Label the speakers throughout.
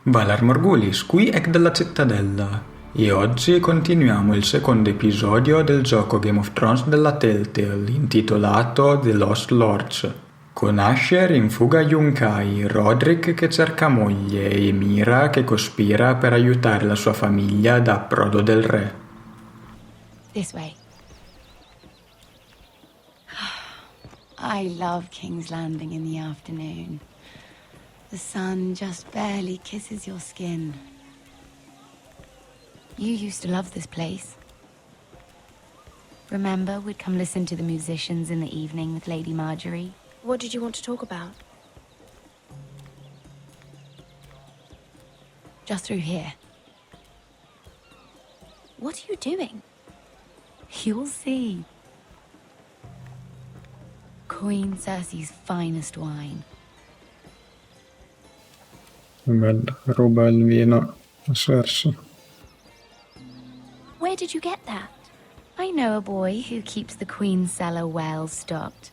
Speaker 1: Valar Morghulis, qui è della cittadella, e oggi continuiamo il secondo episodio del gioco Game of Thrones della Telltale, intitolato The Lost Lords, con Asher in fuga a Yunkai, Rodrik che cerca moglie e Mira che cospira per aiutare la sua famiglia da Approdo del Re.
Speaker 2: This way. I love King's Landing in the afternoon. The sun just barely kisses your skin. You used to love this place. Remember, we'd come listen to the musicians in the evening with Lady Marjorie?
Speaker 3: What did you want to talk about?
Speaker 2: Just through here.
Speaker 3: What are you doing?
Speaker 2: You'll see. Queen Cersei's finest wine.
Speaker 4: Bella, ruba il vino a Cersei.
Speaker 3: Where did you get that?
Speaker 2: I know a boy who keeps the Queen's cellar well stocked.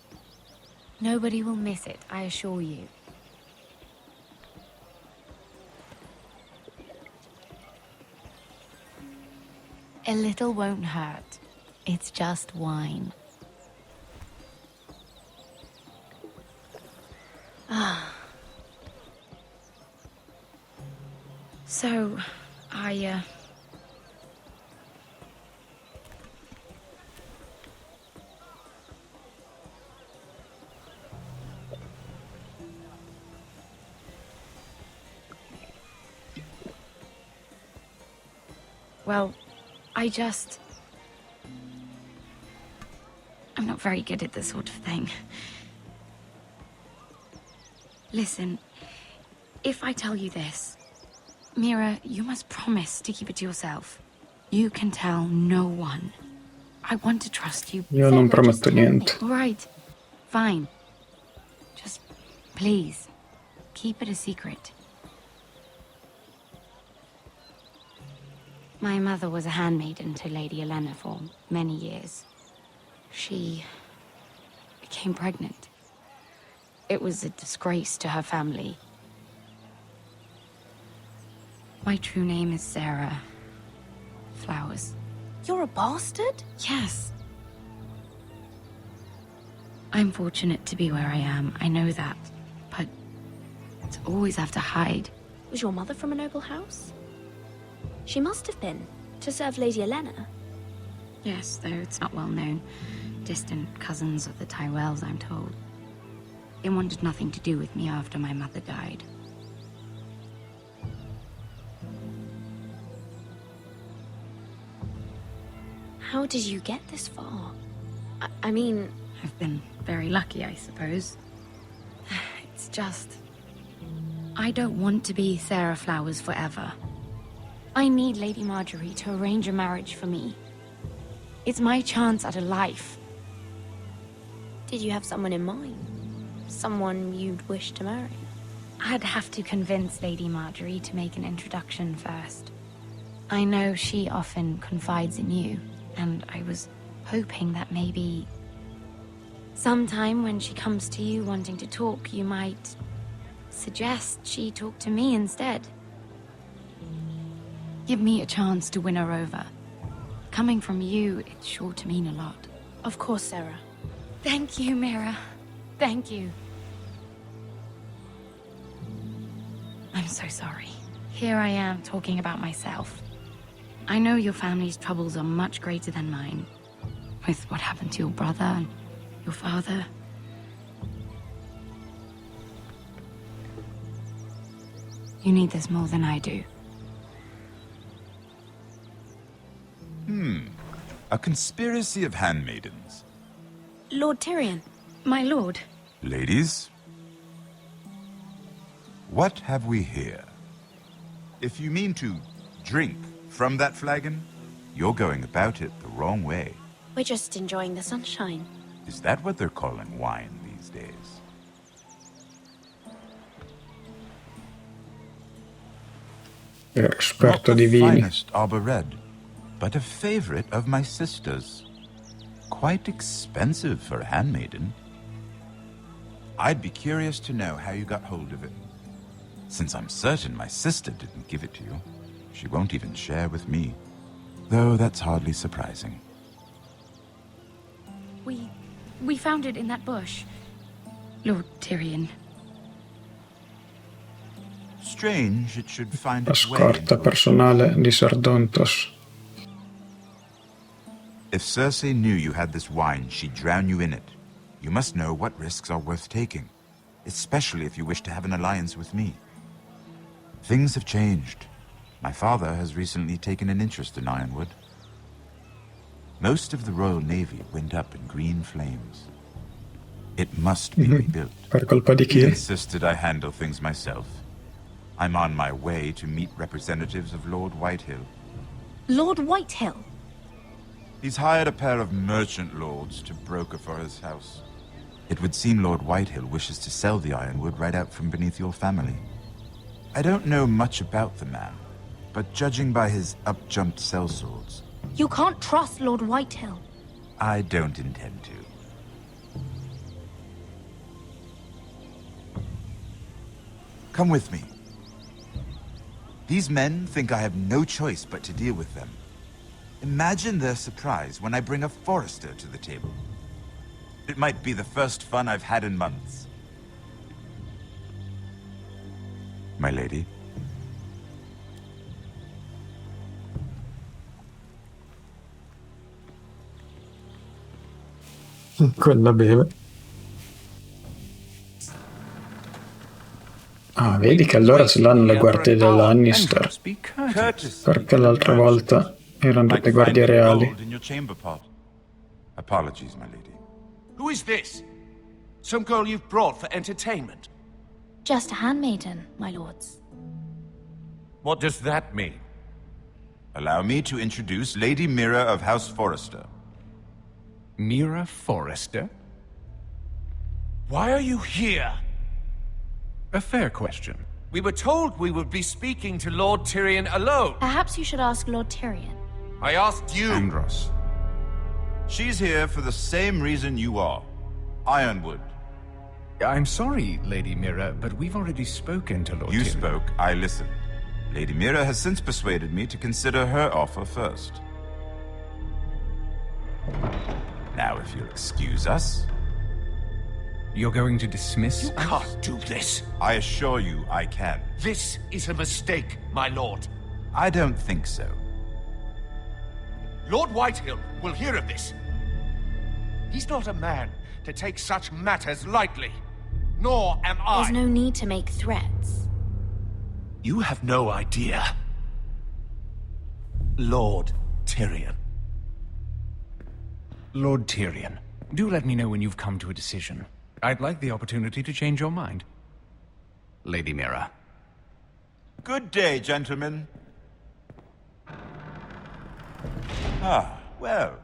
Speaker 2: Nobody will miss it, I assure you. A little won't hurt. It's just wine. So, Well, I'm not very good at this sort of thing. Listen, if I tell you this, Mira, you must promise to keep it to yourself. You can tell no one. I want to trust you.
Speaker 4: Io non prometto niente.
Speaker 2: All right, fine. Just, please, keep it a secret. My mother was a handmaiden to Lady Olenna for many years. She became pregnant. It was a disgrace to her family. My true name is Sarah Flowers.
Speaker 3: You're a bastard?
Speaker 2: Yes. I'm fortunate to be where I am, I know that. But to always have to hide.
Speaker 3: Was your mother from a noble house? She must have been, to serve Lady Olenna.
Speaker 2: Yes, though it's not well known. Distant cousins of the Tyrells, I'm told. They wanted nothing to do with me after my mother died.
Speaker 3: How did you get this far? I mean...
Speaker 2: I've been very lucky, I suppose. It's just... I don't want to be Sarah Flowers forever. I need Lady Marjorie to arrange a marriage for me. It's my chance at a life.
Speaker 3: Did you have someone in mind? Someone you'd wish to marry?
Speaker 2: I'd have to convince Lady Marjorie to make an introduction first. I know she often confides in you, and I was hoping that maybe... sometime when she comes to you wanting to talk, you might suggest she talk to me instead. Give me a chance to win her over. Coming from you, it's sure to mean a lot.
Speaker 3: Of course, Sarah.
Speaker 2: Thank you, Mira. Thank you. I'm so sorry. Here I am talking about myself. I know your family's troubles are much greater than mine. With what happened to your brother and your father. You need this more than I do.
Speaker 5: A conspiracy of handmaidens.
Speaker 3: Lord Tyrion.
Speaker 2: My lord.
Speaker 5: Ladies, what have we here? If you mean to drink from that flagon, you're going about it the wrong way.
Speaker 3: We're just enjoying the sunshine.
Speaker 5: Is that what they're calling wine these days?
Speaker 4: Esperto
Speaker 5: Not
Speaker 4: di
Speaker 5: the
Speaker 4: vini.
Speaker 5: finest arbor red, but a favorite of my sister's. Quite expensive for a handmaiden. I'd be curious to know how you got hold of it. Since I'm certain my sister didn't give it to you, she won't even share with me. Though that's hardly surprising.
Speaker 2: We found it in that bush. Lord Tyrion.
Speaker 5: Strange it should find
Speaker 4: La
Speaker 5: its way
Speaker 4: scorta
Speaker 5: into...
Speaker 4: personale di Sardontos.
Speaker 5: If Cersei knew you had this wine, she'd drown you in it. You must know what risks are worth taking, especially if you wish to have an alliance with me. Things have changed. My father has recently taken an interest in Ironwood. Most of the Royal Navy went up in green flames. It must be rebuilt.
Speaker 4: Per colpa di
Speaker 5: He
Speaker 4: chi?
Speaker 5: insisted I handle things myself. I'm on my way to meet representatives of Lord Whitehill.
Speaker 3: Lord Whitehill?
Speaker 5: He's hired a pair of merchant lords to broker for his house. It would seem Lord Whitehill wishes to sell the Ironwood right out from beneath your family. I don't know much about the man, but judging by his up-jumped sellswords,
Speaker 3: You can't trust Lord Whitehill.
Speaker 5: I don't intend to. Come with me. These men think I have no choice but to deal with them. Imagine their surprise when I bring a forester to the table. It might be the first fun I've had in months. My lady.
Speaker 4: Quella beve. Ah, vedi che allora ce l'hanno le guardie della Lannister. Perché l'altra volta erano le guardie reali.
Speaker 5: Apologies, my lady.
Speaker 6: Who is this? Some girl you've brought for entertainment?
Speaker 3: Just a handmaiden, my lords.
Speaker 6: What does that mean?
Speaker 5: Allow me to introduce Lady Mira of House Forrester.
Speaker 7: Mira Forrester?
Speaker 6: Why are you here?
Speaker 7: A fair question.
Speaker 6: We were told we would be speaking to Lord Tyrion alone.
Speaker 3: Perhaps you should ask Lord Tyrion.
Speaker 6: I asked you.
Speaker 7: Andros.
Speaker 5: She's here for the same reason you are. Ironwood.
Speaker 7: I'm sorry, Lady Mira, but we've already spoken to Lord
Speaker 5: You
Speaker 7: Tyrion.
Speaker 5: spoke, I listened. Lady Mira has since persuaded me to consider her offer first. Now, if you'll excuse us...
Speaker 7: You're going to dismiss
Speaker 6: You
Speaker 7: us?
Speaker 6: can't do this.
Speaker 5: I assure you I can.
Speaker 6: This is a mistake, my lord.
Speaker 5: I don't think so.
Speaker 6: Lord Whitehill will hear of this. He's not a man to take such matters lightly. Nor am I.
Speaker 3: There's no need to make threats.
Speaker 6: You have no idea. Lord Tyrion.
Speaker 7: Lord Tyrion, do let me know when you've come to a decision. I'd like the opportunity to change your mind. Lady Mira.
Speaker 5: Good day, gentlemen. Ah, well,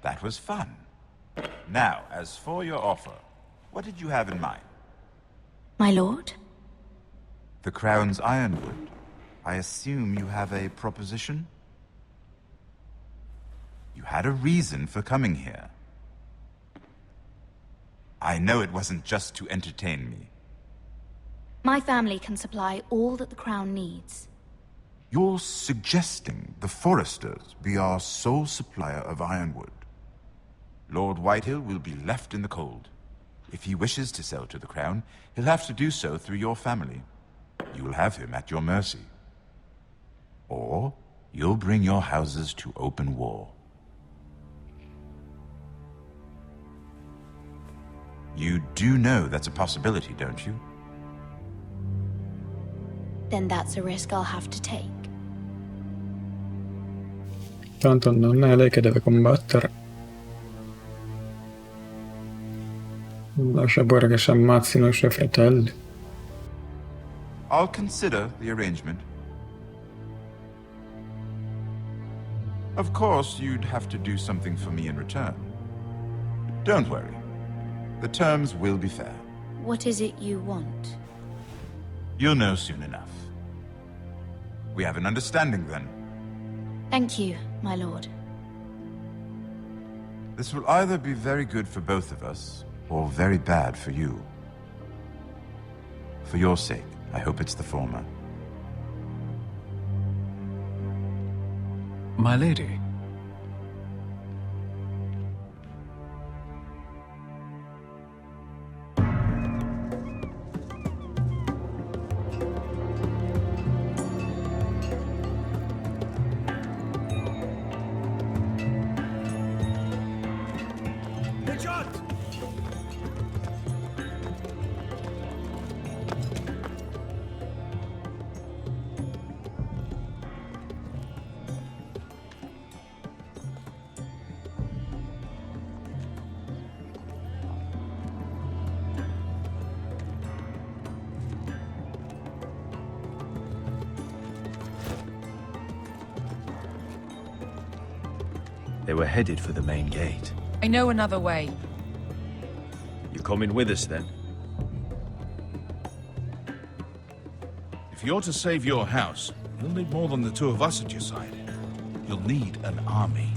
Speaker 5: that was fun. Now, as for your offer, what did you have in mind?
Speaker 3: My lord?
Speaker 5: The Crown's Ironwood. I assume you have a proposition? You had a reason for coming here. I know it wasn't just to entertain me.
Speaker 3: My family can supply all that the Crown needs.
Speaker 5: You're suggesting the Foresters be our sole supplier of Ironwood. Lord Whitehill will be left in the cold. If he wishes to sell to the Crown, he'll have to do so through your family. You will have him at your mercy. Or you'll bring your houses to open war. You do know that's a possibility, don't you?
Speaker 3: Then that's a risk I'll have to take.
Speaker 4: Tanto non è lei che deve combattere. Lascia pure che si ammazzino i suoi fratelli.
Speaker 5: I'll consider the arrangement. Of course, you'd have to do something for me in return. Don't worry. The terms will be fair.
Speaker 3: What is it you want?
Speaker 5: You'll know soon enough. We have an understanding then.
Speaker 3: Thank you, my lord.
Speaker 5: This will either be very good for both of us, or very bad for you. For your sake, I hope it's the former.
Speaker 7: My lady.
Speaker 8: They were headed for the main gate.
Speaker 9: I know another way.
Speaker 8: You coming with us then?
Speaker 6: If you're to save your house, you'll need more than the two of us at your side. You'll need an army.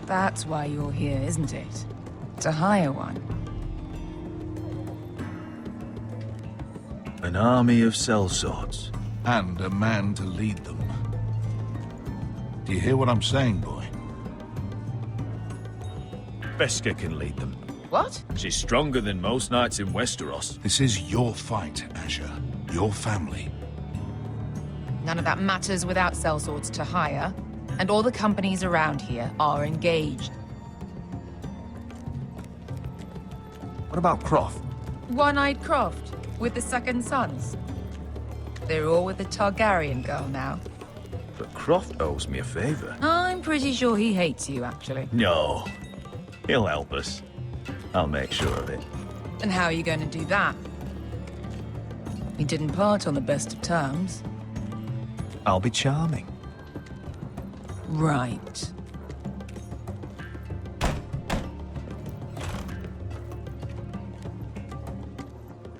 Speaker 9: That's why you're here, isn't it? To hire one.
Speaker 8: An army of sellswords.
Speaker 6: And a man to lead them. Do you hear what I'm saying, boy?
Speaker 8: Beskha can lead them.
Speaker 9: What?
Speaker 8: She's stronger than most knights in Westeros.
Speaker 6: This is your fight, Asher. Your family.
Speaker 9: None of that matters without sellswords to hire, and all the companies around here are engaged.
Speaker 8: What about Croft?
Speaker 9: One-eyed Croft, with the second sons. They're all with the Targaryen girl now.
Speaker 8: But Croft owes me a favor.
Speaker 9: I'm pretty sure he hates you, actually.
Speaker 8: No. He'll help us. I'll make sure of it.
Speaker 9: And how are you going to do that? We didn't part on the best of terms.
Speaker 8: I'll be charming.
Speaker 9: Right.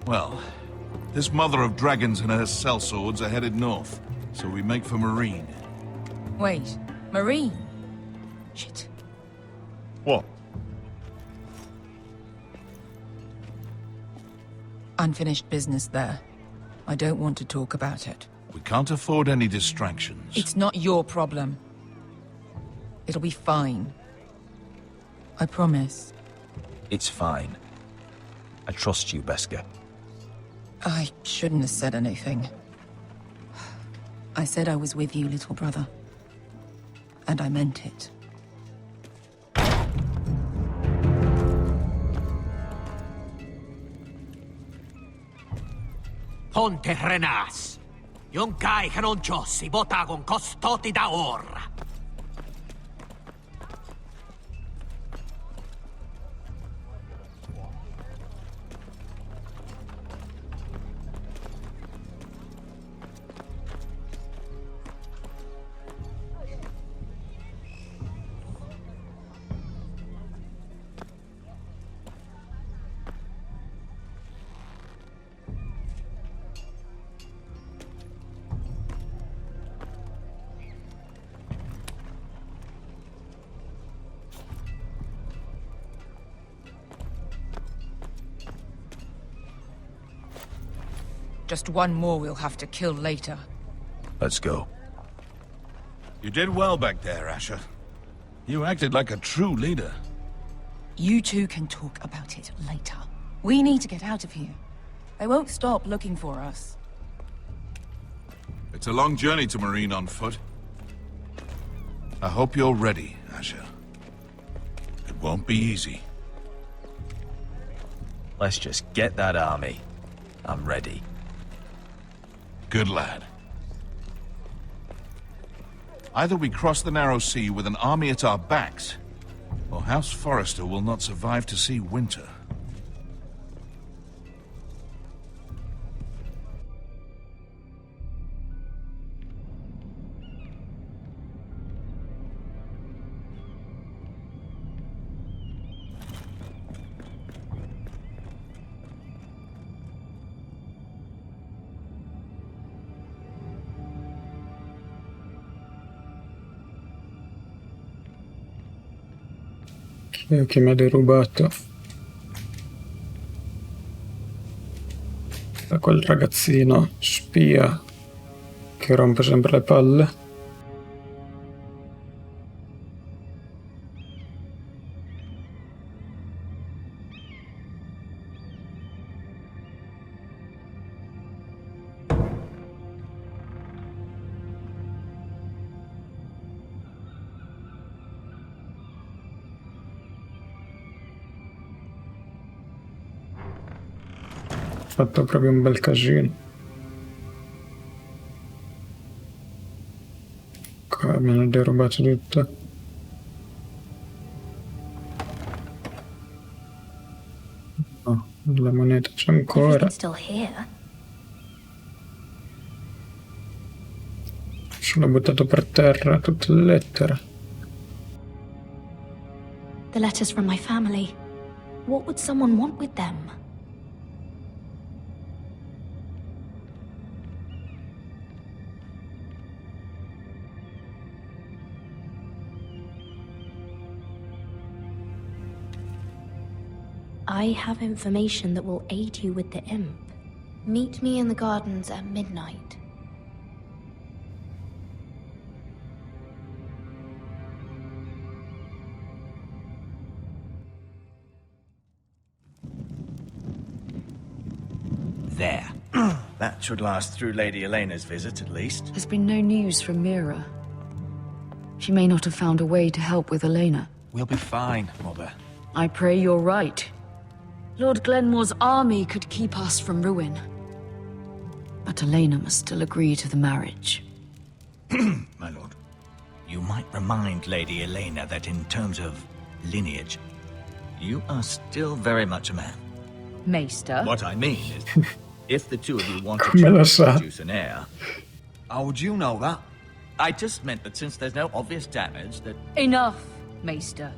Speaker 6: Well, this mother of dragons and her sellswords are headed north, so we make for Marine.
Speaker 9: Wait, Marine? Shit.
Speaker 8: What?
Speaker 9: Unfinished business there. I don't want to talk about it.
Speaker 6: We can't afford any distractions.
Speaker 9: It's not your problem. It'll be fine. I promise.
Speaker 8: It's fine. I trust you, Beskha.
Speaker 9: I shouldn't have said anything. I said I was with you, little brother. And I meant it.
Speaker 10: Ponte Renas. Yunkai Hanoncho si bota con costoti da ora.
Speaker 9: Just one more we'll have to kill later.
Speaker 8: Let's go.
Speaker 6: You did well back there, Asher. You acted like a true leader.
Speaker 9: You two can talk about it later. We need to get out of here. They won't stop looking for us.
Speaker 6: It's a long journey to Marine on foot. I hope you're ready, Asher. It won't be easy.
Speaker 8: Let's just get that army. I'm ready.
Speaker 6: Good lad. Either we cross the narrow sea with an army at our backs, or House Forrester will not survive to see winter.
Speaker 4: Che mi ha derubato. da quel ragazzino spia che rompe sempre le palle. Fatto proprio un bel casino. Qua mi hanno derubato tutto. No, la moneta c'è ancora. Sono buttato per terra tutte le lettere.
Speaker 3: The letters from my family. What would someone want with them? I have information that will aid you with the imp. Meet me in the gardens at midnight.
Speaker 10: There. That should last through Lady Elena's visit, at least.
Speaker 11: There's been no news from Mira. She may not have found a way to help with Elena.
Speaker 7: We'll be fine, Mother.
Speaker 11: I pray you're right. Lord Glenmore's army could keep us from ruin. But Elena must still agree to the marriage.
Speaker 10: My lord, you might remind Lady Elena that in terms of lineage, you are still very much a man.
Speaker 11: Maester?
Speaker 10: What I mean is, if the two of you wanted to produce an heir... How would you know that? I just meant that since there's no obvious damage that...
Speaker 11: Enough, Maester.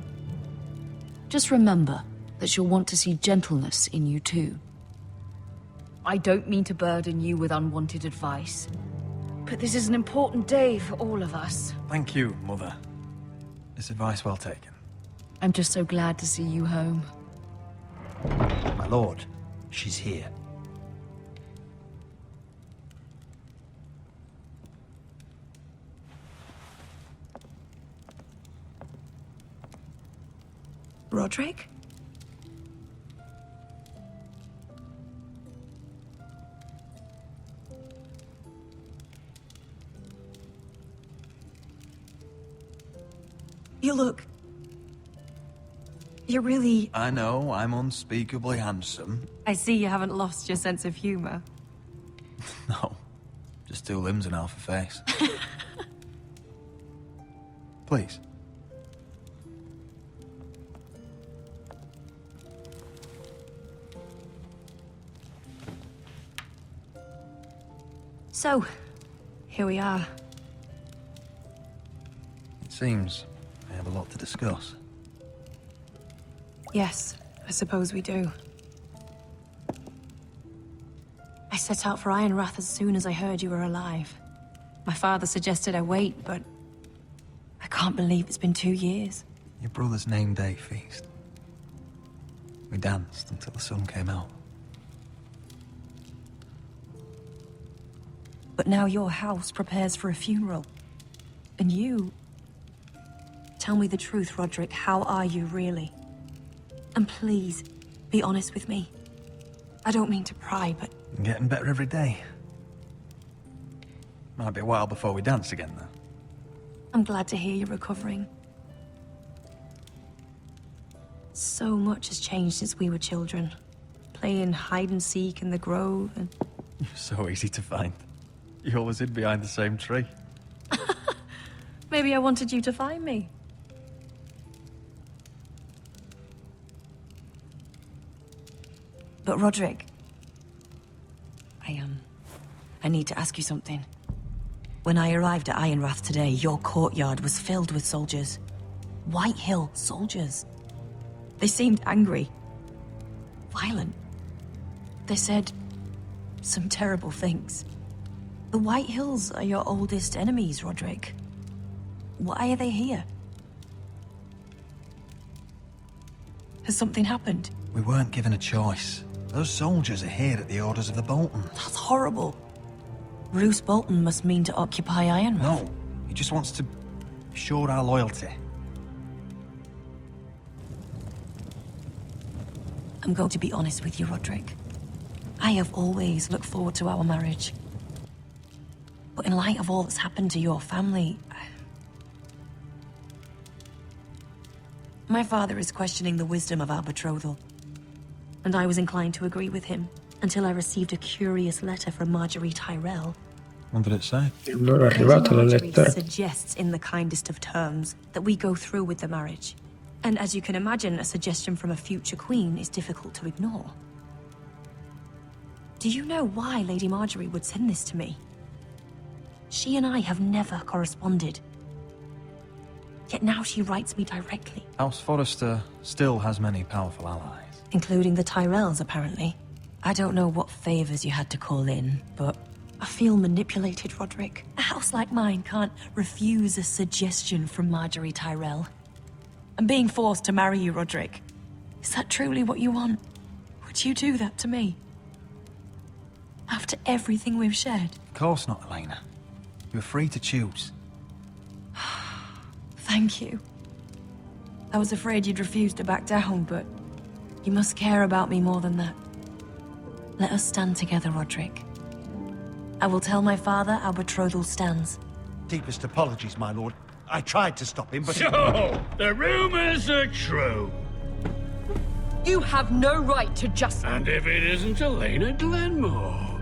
Speaker 11: Just remember that she'll want to see gentleness in you too. I don't mean to burden you with unwanted advice, but this is an important day for all of us.
Speaker 7: Thank you, Mother. This advice well taken.
Speaker 11: I'm just so glad to see you home.
Speaker 10: My lord, she's here.
Speaker 9: Rodrik? You look... You're really...
Speaker 7: I know, I'm unspeakably handsome.
Speaker 9: I see you haven't lost your sense of humor.
Speaker 7: No, just two limbs and half a face. Please.
Speaker 9: So, here we are.
Speaker 7: It seems we have a lot to discuss.
Speaker 9: Yes, I suppose we do. I set out for Ironrath as soon as I heard you were alive. My father suggested I wait, but I can't believe it's been 2 years.
Speaker 7: Your brother's name day feast. We danced until the sun came out.
Speaker 9: But now your house prepares for a funeral. And you... Tell me the truth, Rodrik. How are you, really? And please, be honest with me. I don't mean to pry, but...
Speaker 7: I'm getting better every day. Might be a while before we dance again, though.
Speaker 9: I'm glad to hear you're recovering. So much has changed since we were children. Playing hide-and-seek in the grove and...
Speaker 7: You're so easy to find. You always hid behind the same tree.
Speaker 9: Maybe I wanted you to find me. But Rodrik... I need to ask you something. When I arrived at Ironrath today, your courtyard was filled with soldiers. White Hill soldiers. They seemed angry. Violent. They said some terrible things. The White Hills are your oldest enemies, Rodrik. Why are they here? Has something happened?
Speaker 7: We weren't given a choice.
Speaker 12: Those soldiers are here at the orders of the Bolton.
Speaker 9: That's horrible. Roose Bolton must mean to occupy Ironrath.
Speaker 12: No, he just wants to assure our loyalty.
Speaker 9: I'm going to be honest with you, Rodrik. I have always looked forward to our marriage. But in light of all that's happened to your family... My father is questioning the wisdom of our betrothal. And I was inclined to agree with him, until I received a curious letter from Marjorie Tyrell.
Speaker 12: What did it say?
Speaker 4: Allora è arrivata la lettera.
Speaker 9: Suggests in the kindest of terms that we go through with the marriage. And as you can imagine, a suggestion from a future queen is difficult to ignore. Do you know why Lady Marjorie would send this to me? She and I have never corresponded. Yet now she writes me directly.
Speaker 12: House Forrester still has many powerful allies.
Speaker 9: Including the Tyrells, apparently. I don't know what favors you had to call in, but I feel manipulated, Rodrik. A house like mine can't refuse a suggestion from Marjorie Tyrell. I'm being forced to marry you, Rodrik. Is that truly what you want? Would you do that to me? After everything we've shared?
Speaker 12: Of course not, Elena. You're free to choose.
Speaker 9: Thank you. I was afraid you'd refuse to back down, but you must care about me more than that. Let us stand together, Rodrik. I will tell my father our betrothal stands.
Speaker 6: Deepest apologies, my lord. I tried to stop him, but...
Speaker 13: So, the rumors are true.
Speaker 11: You have no right to just...
Speaker 13: And if it isn't Elena Glenmore?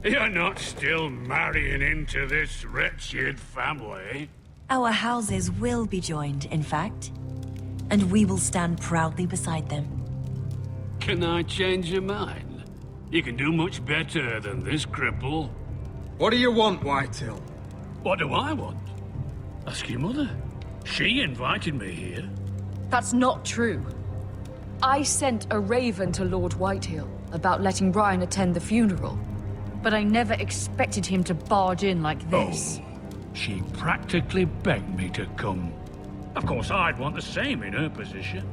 Speaker 13: You're not still marrying into this wretched family?
Speaker 9: Our houses will be joined, in fact. And we will stand proudly beside them.
Speaker 13: Can I change your mind? You can do much better than this cripple.
Speaker 14: What do you want, Whitehill?
Speaker 13: What do I want? Ask your mother. She invited me here.
Speaker 11: That's not true. I sent a raven to Lord Whitehill about letting Brian attend the funeral. But I never expected him to barge in like this.
Speaker 13: Oh, she practically begged me to come. Of course, I'd want the same in her position.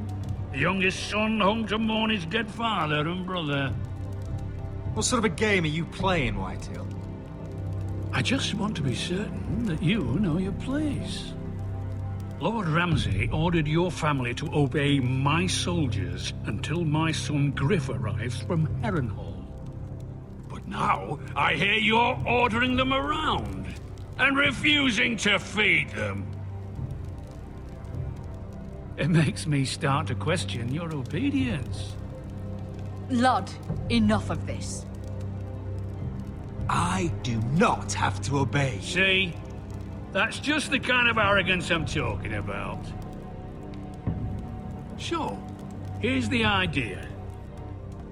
Speaker 13: The youngest son home to mourn his dead father and brother.
Speaker 14: What sort of a game are you playing, Whitehill?
Speaker 13: I just want to be certain that you know your place. Lord Ramsay ordered your family to obey my soldiers until my son Griff arrives from Harrenhal. But now, I hear you're ordering them around and refusing to feed them. It makes me start to question your obedience.
Speaker 11: Lud, enough of this.
Speaker 14: I do not have to obey.
Speaker 13: See? That's just the kind of arrogance I'm talking about. So, here's the idea.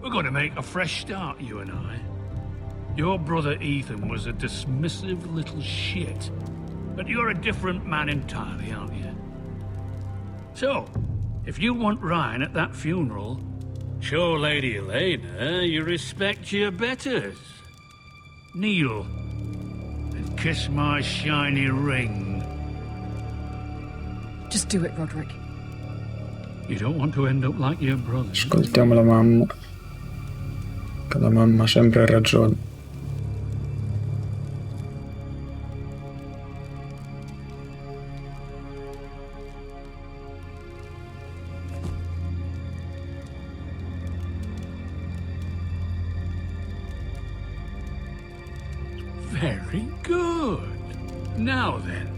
Speaker 13: We're going to make a fresh start, you and I. Your brother Ethan was a dismissive little shit. But you're a different man entirely, aren't you? So, if you want Ryan at that funeral, show Lady Elena you respect your betters. Kneel and kiss my shiny ring.
Speaker 11: Just do it, Rodrik.
Speaker 13: You don't want to end up like your brother.
Speaker 4: Ascoltiamo la mamma. Che la mamma ha sempre ragione.
Speaker 13: Very good. Now then,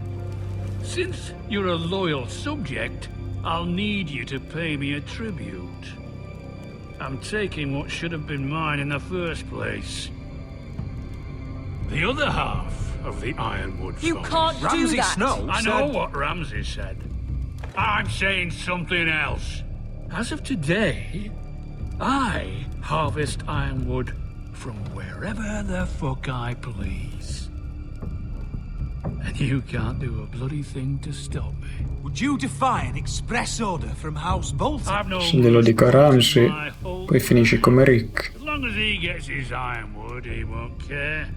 Speaker 13: since you're a loyal subject, I'll need you to pay me a tribute. I'm taking what should have been mine in the first place. The other half of the Ironwood
Speaker 11: You
Speaker 13: Forest.
Speaker 11: can't do
Speaker 14: Ramsay
Speaker 11: that!
Speaker 14: Snow
Speaker 13: I know
Speaker 14: said...
Speaker 13: what Ramsay said. I'm saying something else. As of today, I harvest Ironwood from wherever the fuck I please. And you can't do a bloody thing to stop me.
Speaker 14: Would you defy an express order from House Bolton?
Speaker 4: Se glielo dico a Ramsay, poi finisci come Rick.
Speaker 13: As long as he gets his Ironwood, he won't care.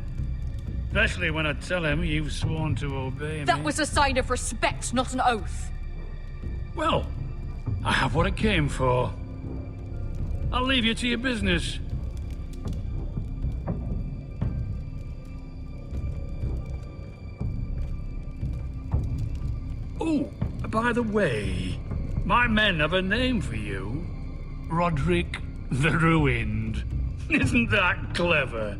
Speaker 13: Especially when I tell him you've sworn to obey me.
Speaker 11: That was a sign of respect, not an oath.
Speaker 13: Well, I have what I came for. I'll leave you to your business. Oh, by the way, my men have a name for you. Rodrik the Ruined. Isn't that clever?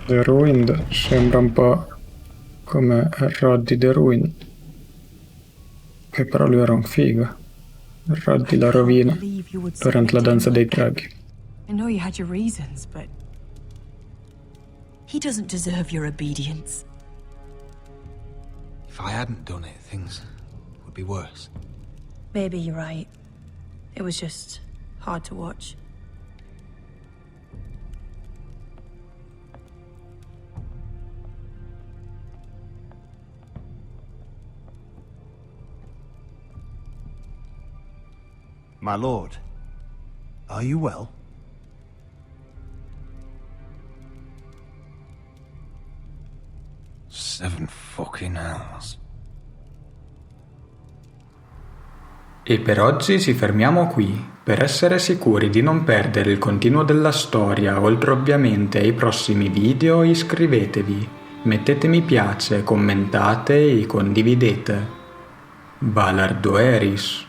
Speaker 4: The Ruined sembra un po' come Roddy the Ruin. Che però lui era un figo. Roddy la rovina durante la danza dei draghi.
Speaker 9: I know you had your reasons, but he doesn't deserve your obedience.
Speaker 12: If I hadn't done it, things would be worse.
Speaker 9: Maybe you're right. It was just hard to watch.
Speaker 12: My lord, are you well? Seven fucking hours.
Speaker 1: E per oggi ci fermiamo qui. Per essere sicuri di non perdere il continuo della storia, oltre ovviamente ai prossimi video, iscrivetevi, mettete mi piace, commentate e condividete. Balardo Eris.